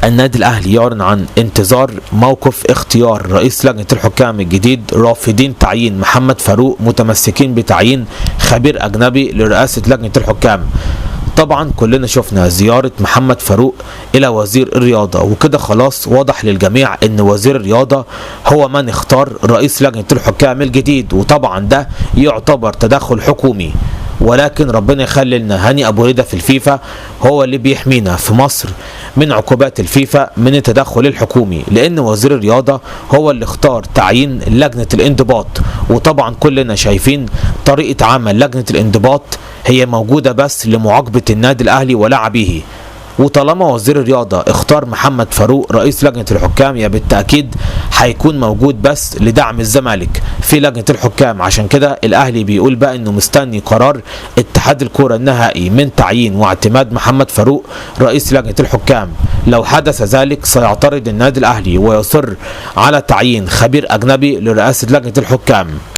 النادي الأهلي يعلن عن انتظار موقف اختيار رئيس لجنة الحكام الجديد، رافضين تعيين محمد فاروق، متمسكين بتعيين خبير أجنبي لرئاسة لجنة الحكام. طبعا كلنا شفنا زيارة محمد فاروق إلى وزير الرياضة، وكده خلاص واضح للجميع إن وزير الرياضة هو من اختار رئيس لجنة الحكام الجديد، وطبعا ده يعتبر تدخل حكومي. ولكن ربنا يخلي لنا هاني أبو ريدة في الفيفا، هو اللي بيحمينا في مصر من عقوبات الفيفا من التدخل الحكومي، لأن وزير الرياضة هو اللي اختار تعيين لجنة الانضباط. وطبعا كلنا شايفين طريقة عمل لجنة الانضباط هي موجودة بس لمعاقبة النادي الأهلي ولاعبيه. وطالما وزير الرياضة اختار محمد فاروق رئيس لجنة الحكام، يا بالتأكيد هيكون موجود بس لدعم الزمالك في لجنة الحكام. عشان كده الأهلي بيقول بقى انه مستني قرار اتحاد الكرة النهائي من تعيين واعتماد محمد فاروق رئيس لجنة الحكام. لو حدث ذلك سيعترض النادي الأهلي ويصر على تعيين خبير أجنبي لرئاسة لجنة الحكام.